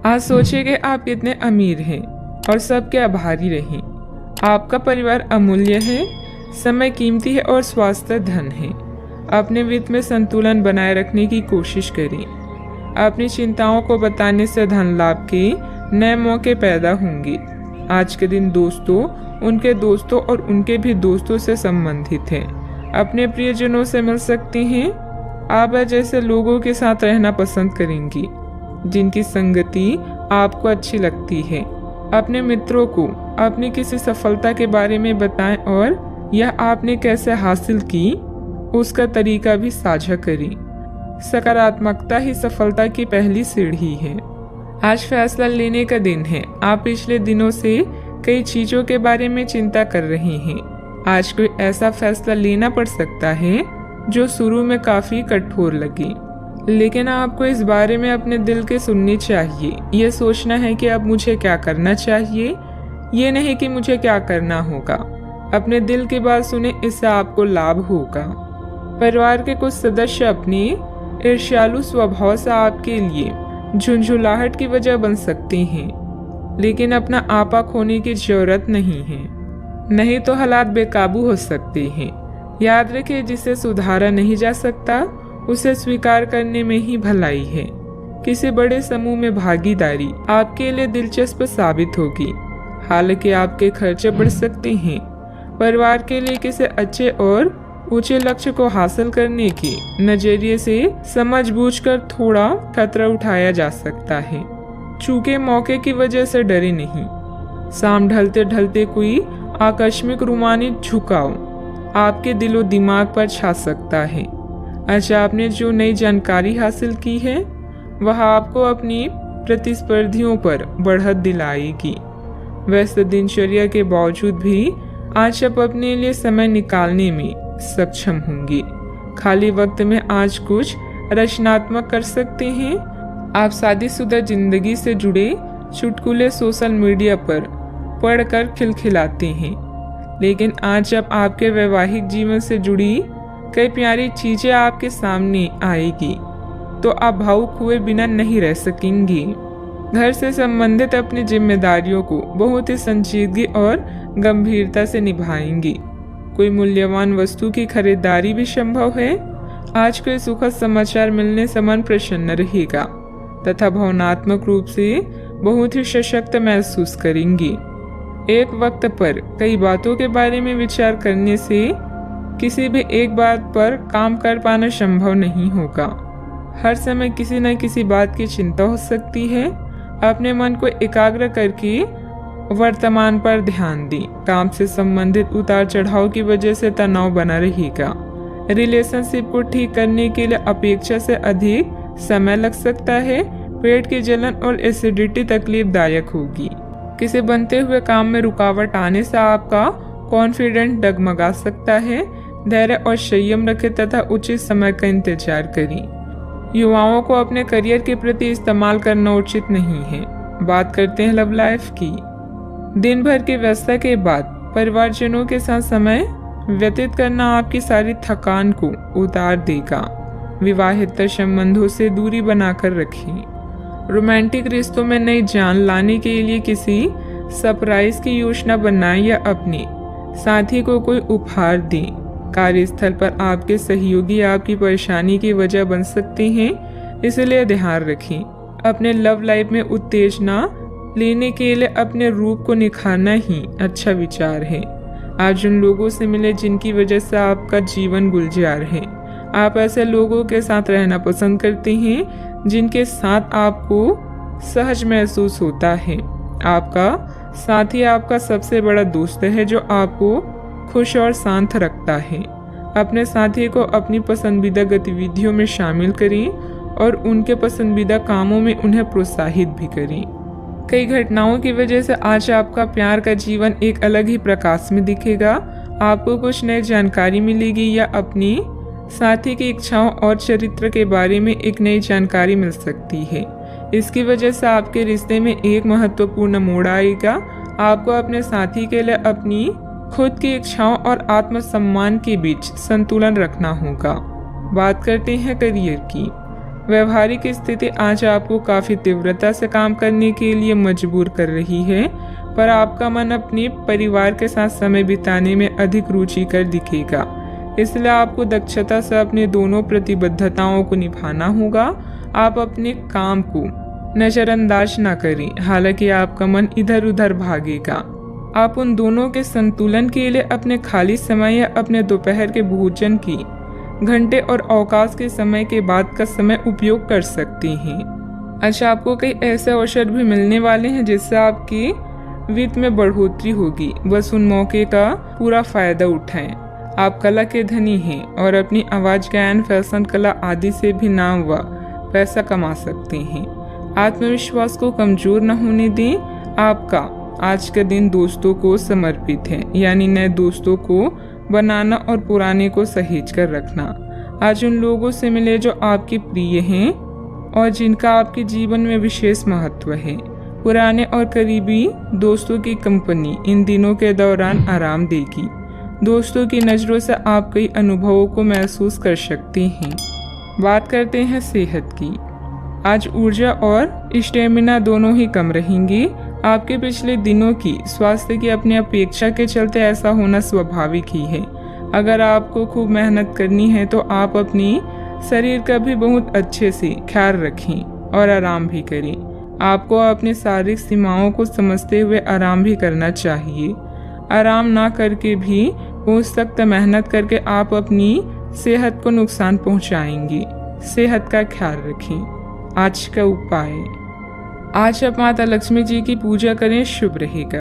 आज सोचिए कि आप कितने अमीर हैं और सबके आभारी रहें। आपका परिवार अमूल्य है, समय कीमती है और स्वास्थ्य धन है। अपने वित्त में संतुलन बनाए रखने की कोशिश करें। अपनी चिंताओं को बताने से धन लाभ के नए मौके पैदा होंगे। आज के दिन दोस्तों, उनके दोस्तों और उनके भी दोस्तों से संबंधित हैं। अपने प्रियजनों से मिल सकते हैं। आप जैसे लोगों के साथ रहना पसंद करेंगी जिनकी संगति आपको अच्छी लगती है। अपने मित्रों को अपनी किसी सफलता के बारे में बताएं और यह आपने कैसे हासिल की उसका तरीका भी साझा करें। सकारात्मकता ही सफलता की पहली सीढ़ी है। आज फैसला लेने का दिन है। आप पिछले दिनों से कई चीजों के बारे में चिंता कर रहे हैं। आज कोई ऐसा फैसला लेना पड़ सकता है जो शुरू में काफी कठोर लगे, लेकिन आपको इस बारे में अपने दिल के सुननी चाहिए। ये सोचना है कि अब मुझे क्या करना चाहिए, ये नहीं कि मुझे क्या करना होगा। अपने दिल की बात सुने, इससे आपको लाभ होगा। परिवार के कुछ सदस्य अपने ईर्ष्यालु स्वभाव से आपके लिए झुंझुलाहट की वजह बन सकते हैं, लेकिन अपना आपा खोने की जरूरत नहीं है, नहीं तो हालात बेकाबू हो सकते हैं। याद रखें, जिसे सुधारा नहीं जा सकता उसे स्वीकार करने में ही भलाई है। किसी बड़े समूह में भागीदारी आपके लिए दिलचस्प साबित होगी, हालांकि आपके खर्चे बढ़ सकते हैं। परिवार के लिए किसी अच्छे और ऊंचे लक्ष्य को हासिल करने के नजरिए से समझबूझकर थोड़ा खतरा उठाया जा सकता है। चूके मौके की वजह से डरे नहीं। शाम ढलते ढलते कोई आकस्मिक रूमानी झुकाव आपके दिलो दिमाग पर छा सकता है। अच्छा, आपने जो नई जानकारी हासिल की है वह आपको अपनी प्रतिस्पर्धियों पर बढ़त दिलाएगी। व्यस्त दिनचर्या के बावजूद भी आज आप अपने लिए समय निकालने में सक्षम होंगे। खाली वक्त में आज कुछ रचनात्मक कर सकते हैं। आप शादीशुदा जिंदगी से जुड़े चुटकुले सोशल मीडिया पर पढ़कर खिलखिलाते हैं, लेकिन आज जब आपके वैवाहिक जीवन से जुड़ी कई प्यारी चीजें आपके सामने आएगी तो आप भावुक हुए बिना नहीं रह सकेंगे। घर से संबंधित अपनी जिम्मेदारियों को बहुत ही संजीदगी और गंभीरता से निभाएंगे। कोई मूल्यवान वस्तु की खरीदारी भी संभव है। आज कोई सुखद समाचार मिलने से मन प्रसन्न रहेगा तथा भावनात्मक रूप से बहुत ही सशक्त महसूस करेंगे। एक वक्त पर कई बातों के बारे में विचार करने से किसी भी एक बात पर काम कर पाना संभव नहीं होगा। हर समय किसी न किसी बात की चिंता हो सकती है। अपने मन को एकाग्र करके वर्तमान पर ध्यान दें। काम से संबंधित उतार चढ़ाव की वजह से तनाव बना रहेगा। रिलेशनशिप को ठीक करने के लिए अपेक्षा से अधिक समय लग सकता है। पेट की जलन और एसिडिटी तकलीफदायक होगी। किसी बनते हुए काम में रुकावट आने से आपका कॉन्फिडेंस डगमगा सकता है। धैर्य और संयम रखें तथा उचित समय का इंतजार करें। युवाओं को अपने करियर के प्रति इस्तेमाल करना उचित नहीं है। बात करते हैं लव लाइफ की। दिन भर की व्यस्तता के बाद परिवारजनों के साथ समय व्यतीत करना आपकी सारी थकान को उतार देगा। विवाहित संबंधों से दूरी बनाकर रखें। रोमांटिक रिश्तों में नई जान लाने के लिए किसी सरप्राइज की योजना बनाएं या अपने साथी को कोई उपहार दें। कार्यस्थल पर आपके सहयोगी आपकी परेशानी की वजह बन सकते हैं, इसलिए ध्यान रखें। अपने लव लाइफ में उत्तेजना लेने के लिए अपने रूप को निखारना ही अच्छा विचार है। आज उन लोगों से मिले जिनकी वजह से आपका जीवन गुलजार है। आप ऐसे लोगों के साथ रहना पसंद करते हैं जिनके साथ आपको सहज महसूस होता है। आपका साथी आपका सबसे बड़ा दोस्त है जो आपको खुश और शांत रखता है। अपने साथी को अपनी पसंदीदा गतिविधियों में शामिल करें और उनके पसंदीदा कामों में उन्हें प्रोत्साहित भी करें। कई घटनाओं की वजह से आज आपका प्यार का जीवन एक अलग ही प्रकाश में दिखेगा। आपको कुछ नई जानकारी मिलेगी या अपनी साथी की इच्छाओं और चरित्र के बारे में एक नई जानकारी मिल सकती है। इसकी वजह से आपके रिश्ते में एक महत्वपूर्ण मोड़ आएगा। आपको अपने साथी के लिए अपनी खुद की इच्छाओं और आत्मसम्मान के बीच संतुलन रखना होगा। बात करते हैं करियर की। व्यवहारिक स्थिति आज आपको काफ़ी तीव्रता से काम करने के लिए मजबूर कर रही है, पर आपका मन अपने परिवार के साथ समय बिताने में अधिक रुचिकर दिखेगा। इसलिए आपको दक्षता से अपने दोनों प्रतिबद्धताओं को निभाना होगा। आप अपने काम को नज़रअंदाज ना करें, हालांकि आपका मन इधर उधर भागेगा। आप उन दोनों के संतुलन के लिए अपने खाली समय या अपने दोपहर के भोजन की घंटे और अवकाश के समय के बाद का समय उपयोग कर सकते हैं। अच्छा, आपको कई ऐसे अवसर भी मिलने वाले हैं जिससे आपकी वित्त में बढ़ोतरी होगी। बस उन मौके का पूरा फायदा उठाएं। आप कला के धनी हैं और अपनी आवाज, गायन, फैशन, कला आदि से भी नाम व पैसा कमा सकते हैं। आत्मविश्वास को कमजोर न होने दें। आपका आज का दिन दोस्तों को समर्पित है, यानी नए दोस्तों को बनाना और पुराने को सहेज कर रखना। आज उन लोगों से मिले जो आपके प्रिय हैं और जिनका आपके जीवन में विशेष महत्व है। पुराने और करीबी दोस्तों की कंपनी इन दिनों के दौरान आराम देगी। दोस्तों की नज़रों से आप कई अनुभवों को महसूस कर सकते हैं। बात करते हैं सेहत की। आज ऊर्जा और स्टेमिना दोनों ही कम रहेंगी। आपके पिछले दिनों की स्वास्थ्य की अपनी अपेक्षा के चलते ऐसा होना स्वाभाविक ही है। अगर आपको खूब मेहनत करनी है तो आप अपनी शरीर का भी बहुत अच्छे से ख्याल रखें और आराम भी करें। आपको अपनी शारीरिक सीमाओं को समझते हुए आराम भी करना चाहिए। आराम ना करके भी बहुत सख्त मेहनत करके आप अपनी सेहत को नुकसान पहुंचाएंगे। सेहत का ख्याल रखें। आज का उपाय, आज आप माता लक्ष्मी जी की पूजा करें, शुभ रहेगा।